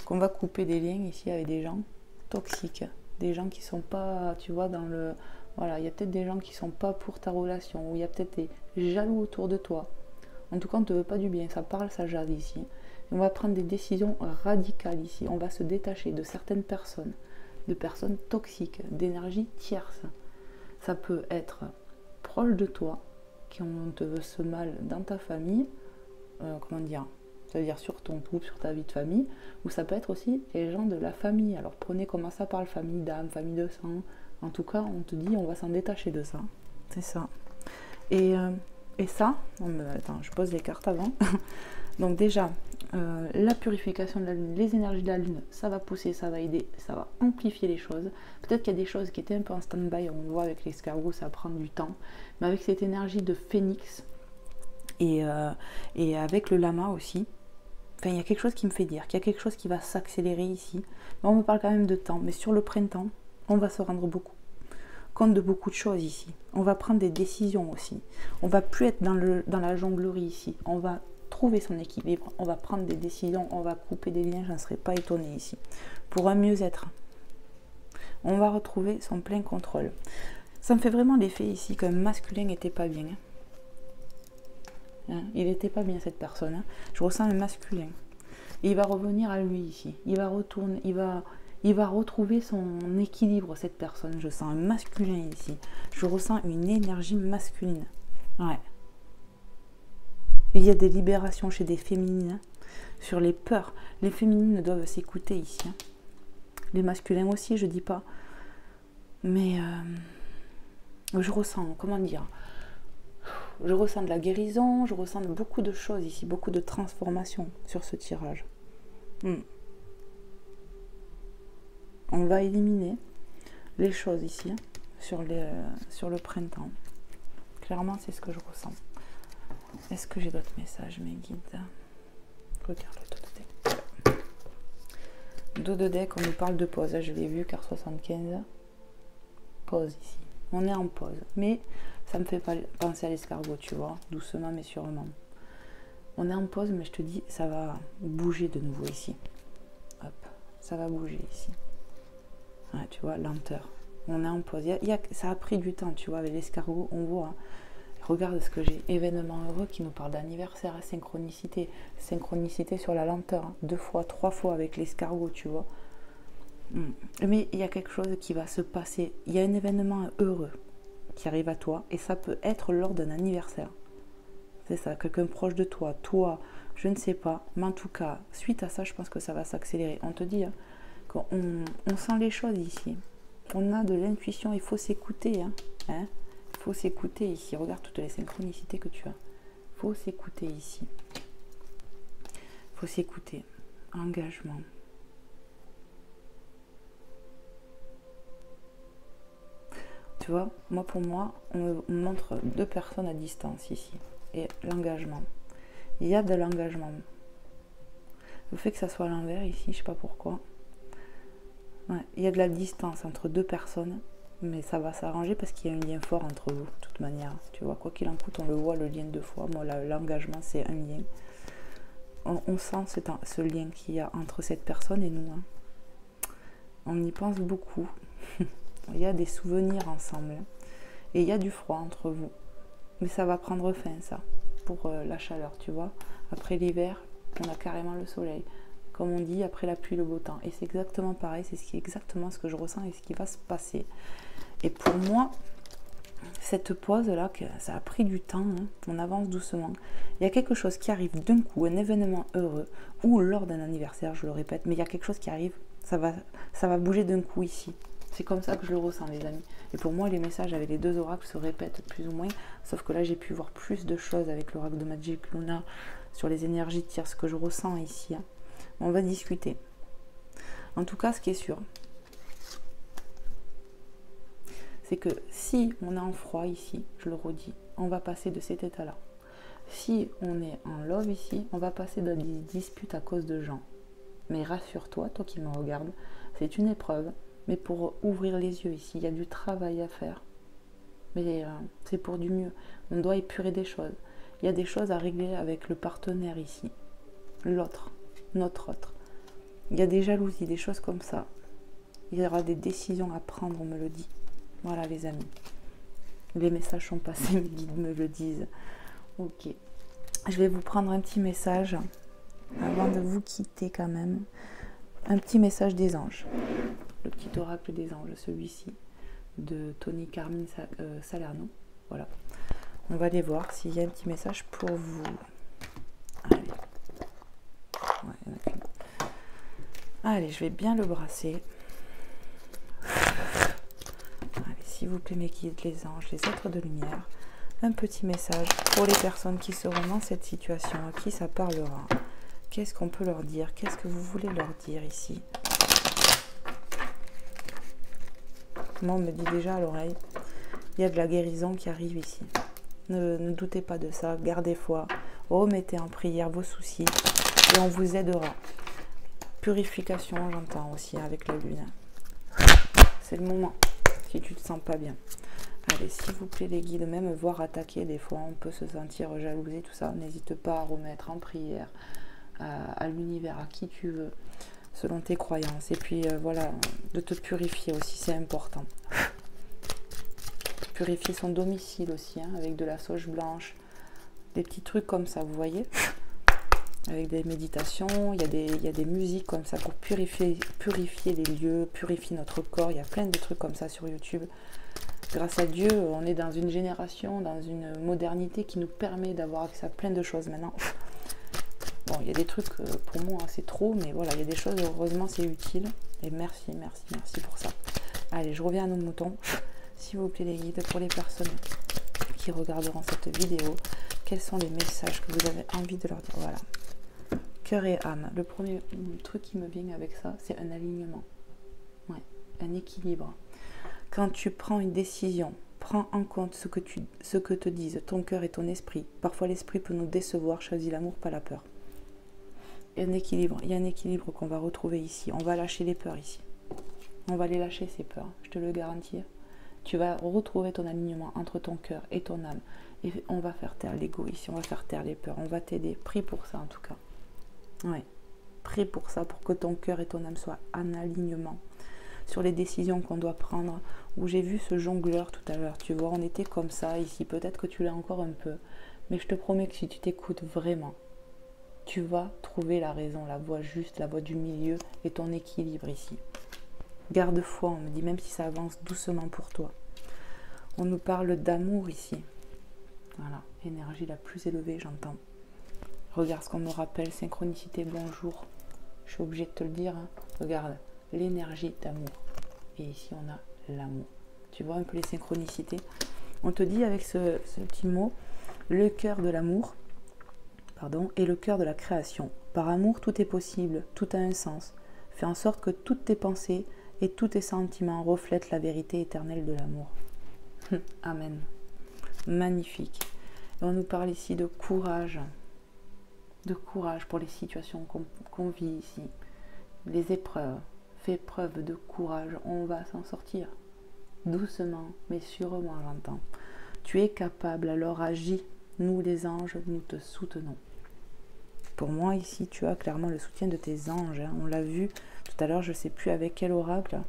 qu'on va couper des liens ici avec des gens toxiques. Des gens qui sont pas, tu vois, dans le... Voilà, il y a peut-être des gens qui sont pas pour ta relation, ou il y a peut-être des jaloux autour de toi. En tout cas, on ne te veut pas du bien. Ça parle, ça jase ici. Et on va prendre des décisions radicales ici. On va se détacher de certaines personnes, de personnes toxiques, d'énergie tierce. Ça peut être proche de toi, qui on te veut ce mal dans ta famille, comment dire, c'est-à-dire sur ton couple, sur ta vie de famille, ou ça peut être aussi les gens de la famille. Alors prenez comment ça parle, famille d'âme, famille de sang. En tout cas, on te dit, on va s'en détacher de ça. C'est ça. Et ça, attends, je pose les cartes avant. Donc déjà, la purification de la lune, les énergies de la lune, ça va pousser, ça va aider, ça va amplifier les choses. Peut-être qu'il y a des choses qui étaient un peu en stand-by, on voit avec l'escargot, ça prend du temps. Mais avec cette énergie de phénix et avec le lama aussi, enfin, il y a quelque chose qui me fait dire qu'il y a quelque chose qui va s'accélérer ici. Mais on me parle quand même de temps. Mais sur le printemps, on va se rendre compte de beaucoup de choses ici. On va prendre des décisions aussi. On va plus être dans la jonglerie ici. On va trouver son équilibre. On va prendre des décisions. On va couper des liens. Je ne serais pas étonnée ici. Pour un mieux-être. On va retrouver son plein contrôle. Ça me fait vraiment l'effet ici qu'un masculin n'était pas bien. Hein, il n'était pas bien cette personne. Hein. Je ressens un masculin. Et il va revenir à lui ici. Il va retourner. Il va retrouver son équilibre, cette personne. Je sens un masculin ici. Je ressens une énergie masculine. Ouais. Il y a des libérations chez des féminines. Hein, sur les peurs. Les féminines doivent s'écouter ici. Hein. Les masculins aussi, je dis pas. Mais je ressens, comment dire, je ressens de la guérison, je ressens beaucoup de choses ici, beaucoup de transformations sur ce tirage. On va éliminer les choses ici, hein, sur le printemps. Clairement, c'est ce que je ressens. Est-ce que j'ai d'autres messages, mes guides? Regarde le dos de deck. Dos de deck, on nous parle de pause. Là, je l'ai vu, carte 75. Pause ici. On est en pause. Mais ça me fait pas penser à l'escargot, tu vois. Doucement, mais sûrement. On est en pause, mais je te dis, ça va bouger de nouveau ici. Hop, ça va bouger ici. Ouais, tu vois, lenteur. On est en pause. Ça a pris du temps, tu vois, avec l'escargot, on voit. Hein. Regarde ce que j'ai. Événement heureux qui nous parle d'anniversaire, à synchronicité. Synchronicité sur la lenteur. Hein. 2 fois, 3 fois avec l'escargot, tu vois. Mais il y a quelque chose qui va se passer. Il y a un événement heureux qui arrive à toi, et ça peut être lors d'un anniversaire. C'est ça, quelqu'un proche de toi, je ne sais pas, mais en tout cas, suite à ça, je pense que ça va s'accélérer. On te dit hein, qu'on sent les choses ici. On a de l'intuition, il faut s'écouter. Il faut s'écouter ici. Regarde toutes les synchronicités que tu as. Il faut s'écouter ici. Il faut s'écouter. Engagement. Tu vois, pour moi, on me montre deux personnes à distance ici. Et l'engagement. Il y a de l'engagement. Le fait que ça soit à l'envers ici, je ne sais pas pourquoi. Ouais, il y a de la distance entre deux personnes, mais ça va s'arranger parce qu'il y a un lien fort entre vous, de toute manière. Tu vois, quoi qu'il en coûte, on le voit, le lien deux fois. Moi, l'engagement, c'est un lien. On sent ce lien qu'il y a entre cette personne et nous. On y pense beaucoup. Il y a des souvenirs ensemble. Et il y a du froid entre vous. Mais ça va prendre fin, ça, pour la chaleur, tu vois. Après l'hiver, on a carrément le soleil. Comme on dit, après la pluie, le beau temps. Et c'est exactement pareil, c'est exactement ce que je ressens et ce qui va se passer. Et pour moi, cette pause-là, ça a pris du temps, on avance doucement. Il y a quelque chose qui arrive d'un coup, un événement heureux, ou lors d'un anniversaire, je le répète, mais il y a quelque chose qui arrive, ça va bouger d'un coup ici. C'est comme ça que je le ressens, les amis. Et pour moi, les messages avec les deux oracles se répètent plus ou moins, sauf que là, j'ai pu voir plus de choses avec l'oracle de Magic Luna sur les énergies de tir, ce que je ressens ici. On va discuter. En tout cas, ce qui est sûr, c'est que si on est en froid ici, je le redis, on va passer de cet état-là. Si on est en love ici, on va passer dans des disputes à cause de gens. Mais rassure-toi, toi qui me regardes, c'est une épreuve, mais pour ouvrir les yeux ici, il y a du travail à faire. Mais c'est pour du mieux. On doit épurer des choses. Il y a des choses à régler avec le partenaire ici. L'autre, notre autre. Il y a des jalousies, des choses comme ça. Il y aura des décisions à prendre, on me le dit. Voilà les amis. Les messages sont passés, mes guides me le disent. Ok. Je vais vous prendre un petit message avant de vous quitter quand même. Un petit message des anges. Le petit oracle des anges, celui-ci, de Tony Carmine Salerno. Voilà. On va aller voir s'il y a un petit message pour vous. Allez. Ouais, il y en a qu'une. Allez, je vais bien le brasser. Allez, s'il vous plaît, mes guides, les anges, les êtres de lumière, un petit message pour les personnes qui seront dans cette situation, à qui ça parlera. Qu'est-ce qu'on peut leur dire? Qu'est-ce que vous voulez leur dire ici? Moi, on me dit déjà à l'oreille, il y a de la guérison qui arrive ici. Ne doutez pas de ça, gardez foi, remettez en prière vos soucis et on vous aidera. Purification, j'entends aussi avec la lune. C'est le moment, si tu te sens pas bien. Allez, s'il vous plaît les guides, même voir attaquer, des fois on peut se sentir jalousé, tout ça. N'hésite pas à remettre en prière à l'univers, à qui tu veux, selon tes croyances. Et puis voilà, de te purifier aussi, c'est important. Purifier son domicile aussi, avec de la sauge blanche, des petits trucs comme ça, vous voyez, avec des méditations, il y a des musiques comme ça pour purifier les lieux, purifier notre corps. Il y a plein de trucs comme ça sur YouTube. Grâce à Dieu, on est dans une génération, dans une modernité qui nous permet d'avoir accès à plein de choses maintenant. Bon, il y a des trucs, pour moi, c'est trop, mais voilà, il y a des choses, heureusement, c'est utile. Et merci pour ça. Allez, je reviens à nos moutons. S'il vous plaît, les guides, pour les personnes qui regarderont cette vidéo, quels sont les messages que vous avez envie de leur dire? Voilà. Cœur et âme. Le premier truc qui me vient avec ça, c'est un alignement. Ouais, un équilibre. Quand tu prends une décision, prends en compte ce que te disent ton cœur et ton esprit. Parfois, l'esprit peut nous décevoir. Choisis l'amour, pas la peur. Il y a un équilibre qu'on va retrouver ici. On va lâcher les peurs ici. On va les lâcher, ces peurs. Je te le garantis. Tu vas retrouver ton alignement entre ton cœur et ton âme. Et on va faire taire l'ego ici. On va faire taire les peurs. On va t'aider. Prie pour ça, en tout cas. Ouais. Prie pour ça, pour que ton cœur et ton âme soient en alignement sur les décisions qu'on doit prendre. Où j'ai vu ce jongleur tout à l'heure. Tu vois, on était comme ça ici. Peut-être que tu l'as encore un peu. Mais je te promets que si tu t'écoutes vraiment, tu vas trouver la raison, la voie juste, la voie du milieu et ton équilibre ici. Garde foi, on me dit, même si ça avance doucement pour toi. On nous parle d'amour ici. Voilà, énergie la plus élevée, j'entends. Regarde ce qu'on me rappelle, synchronicité, bonjour. Je suis obligée de te le dire. Hein. Regarde, l'énergie d'amour. Et ici, on a l'amour. Tu vois un peu les synchronicités. On te dit avec ce petit mot, le cœur de l'amour, pardon, et le cœur de la création. Par amour, tout est possible, tout a un sens. Fais en sorte que toutes tes pensées et tous tes sentiments reflètent la vérité éternelle de l'amour. Amen. Magnifique. Et on nous parle ici de courage pour les situations qu'on vit ici. Les épreuves. Fais preuve de courage, on va s'en sortir. Doucement, mais sûrement, j'entends. Tu es capable, alors agis. Nous, les anges, nous te soutenons. Pour moi, ici, tu as clairement le soutien de tes anges. Hein. On l'a vu tout à l'heure, je ne sais plus avec quel oracle.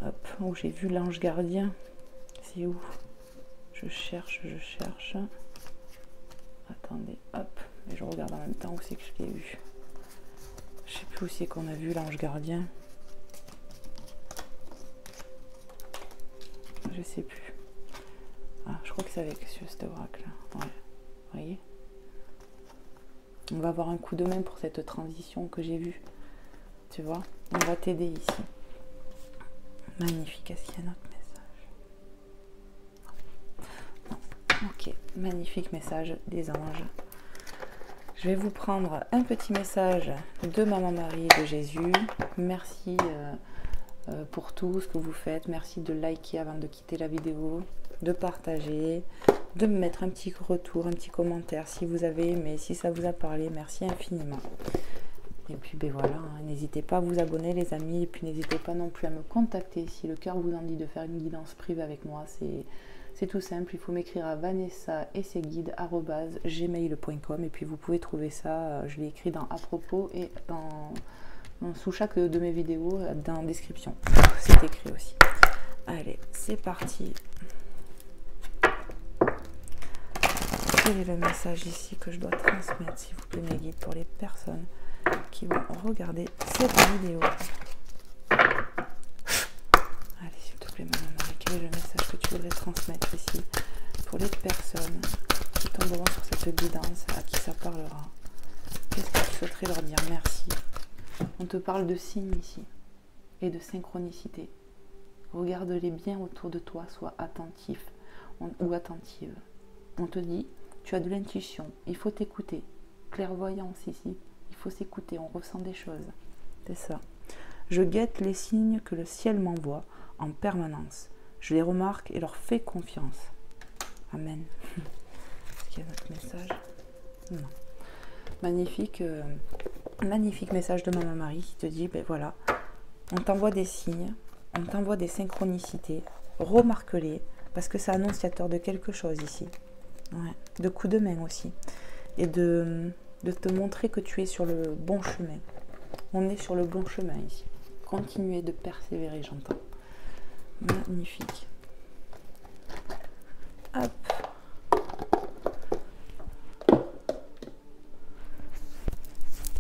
Hop, où j'ai vu l'ange gardien. C'est où? Je cherche. Attendez, hop. Et je regarde en même temps où c'est que je l'ai vu. Je ne sais plus où c'est qu'on a vu l'ange gardien. Je sais plus. Ah, je crois que c'est avec cet oracle. Ouais. Vous voyez? On va avoir un coup de main pour cette transition que j'ai vue. Tu vois? On va t'aider ici. Magnifique. Est-ce qu'il y a un autre message? Non. Ok. Magnifique message des anges. Je vais vous prendre un petit message de Maman Marie et de Jésus. Merci pour tout ce que vous faites. Merci de liker avant de quitter la vidéo, de partager, de me mettre un petit retour, un petit commentaire si vous avez aimé, si ça vous a parlé. Merci infiniment. Et puis ben voilà, hein, n'hésitez pas à vous abonner les amis, et puis n'hésitez pas non plus à me contacter si le cœur vous en dit de faire une guidance privée avec moi. C'est tout simple, il faut m'écrire à vanessa@gmail.com et puis vous pouvez trouver ça, je l'ai écrit dans à propos et sous chaque de mes vidéos dans la description. C'est écrit aussi. Allez, c'est parti. Quel est le message ici que je dois transmettre, s'il vous plaît, mes guides, pour les personnes qui vont regarder cette vidéo? Allez, s'il te plaît, Maman Marie, quel est le message que tu voudrais transmettre ici pour les personnes qui tomberont sur cette guidance, à qui ça parlera? Qu'est-ce que tu souhaiterais leur dire? Merci. On te parle de signes ici et de synchronicité. Regarde-les bien autour de toi, sois attentif ou attentive. On te dit, tu as de l'intuition, il faut t'écouter. Clairvoyance ici, il faut s'écouter, on ressent des choses. C'est ça. Je guette les signes que le ciel m'envoie en permanence. Je les remarque et leur fais confiance. Amen. Est-ce qu'il y a un autre message? Non. Magnifique, magnifique message de Maman Marie qui te dit, ben voilà, on t'envoie des signes, on t'envoie des synchronicités, remarque-les, parce que c'est annonciateur de quelque chose ici. Ouais. De coups de main aussi. Et de te montrer que tu es sur le bon chemin. On est sur le bon chemin ici. Continuez de persévérer, j'entends. Magnifique. Hop.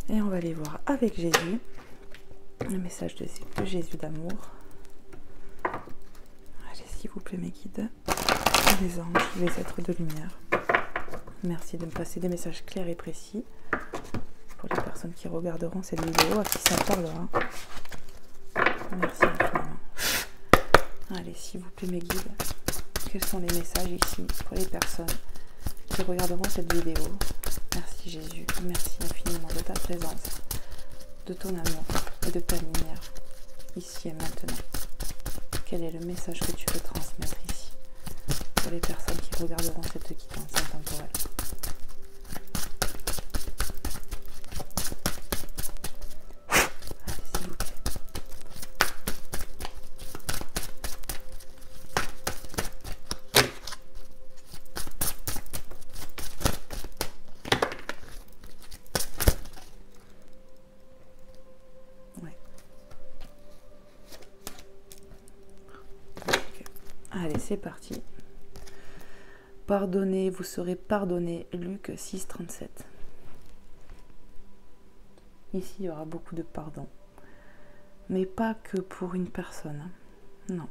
Et on va aller voir avec Jésus. Le message de Jésus d'amour. Allez, s'il vous plaît, mes guides. Les anges, les êtres de lumière. Merci de me passer des messages clairs et précis. Pour les personnes qui regarderont cette vidéo, à qui ça parlera. Merci infiniment. Allez, s'il vous plaît, mes guides. Quels sont les messages ici pour les personnes qui regarderont cette vidéo? Merci Jésus, merci infiniment de ta présence, de ton amour et de ta lumière, ici et maintenant. Quel est le message que tu veux transmettre ici pour les personnes qui regarderont cette guidance intemporelle? Allez, s'il vous plaît. Allez, c'est parti. Pardonnez, vous serez pardonné. Luc 6, 37. Ici, il y aura beaucoup de pardon. Mais pas que pour une personne. Non.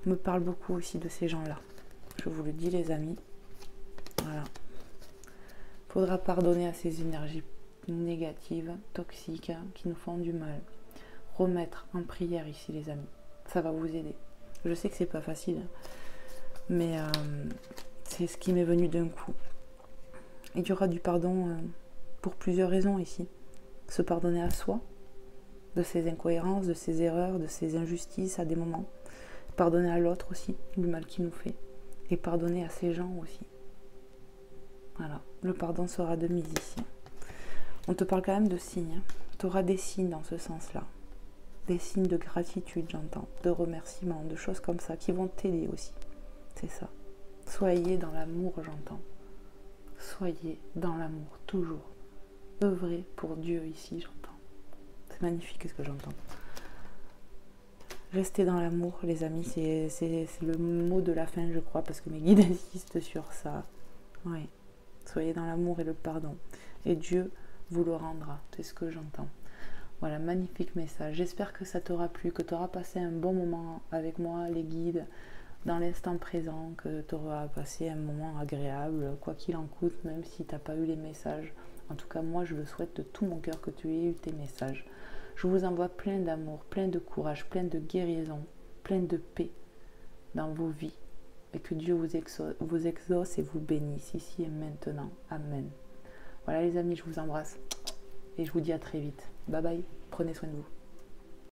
me parle beaucoup aussi de ces gens-là. Je vous le dis les amis. Voilà. Faudra pardonner à ces énergies négatives, toxiques, qui nous font du mal. Remettre en prière ici les amis. Ça va vous aider. Je sais que c'est pas facile, mais c'est ce qui m'est venu d'un coup. Il y aura du pardon pour plusieurs raisons ici. Se pardonner à soi, de ses incohérences, de ses erreurs, de ses injustices à des moments. Pardonner à l'autre aussi, du mal qu'il nous fait. Et pardonner à ces gens aussi. Voilà, le pardon sera de mise ici. On te parle quand même de signes. Tu auras des signes dans ce sens-là. Des signes de gratitude, j'entends, de remerciement, de choses comme ça, qui vont t'aider aussi. C'est ça. Soyez dans l'amour, j'entends. Soyez dans l'amour, toujours. Œuvrez pour Dieu ici, j'entends. C'est magnifique ce que j'entends. Restez dans l'amour, les amis, c'est le mot de la fin, je crois, parce que mes guides insistent sur ça. Oui. Soyez dans l'amour et le pardon. Et Dieu vous le rendra, c'est ce que j'entends. Voilà, magnifique message. J'espère que ça t'aura plu, que tu auras passé un bon moment avec moi, les guides, dans l'instant présent, que tu auras passé un moment agréable, quoi qu'il en coûte, même si tu n'as pas eu les messages. En tout cas, moi, je le souhaite de tout mon cœur que tu aies eu tes messages. Je vous envoie plein d'amour, plein de courage, plein de guérison, plein de paix dans vos vies. Et que Dieu vous exauce et vous bénisse ici et maintenant. Amen. Voilà les amis, je vous embrasse. Et je vous dis à très vite. Bye bye. Prenez soin de vous.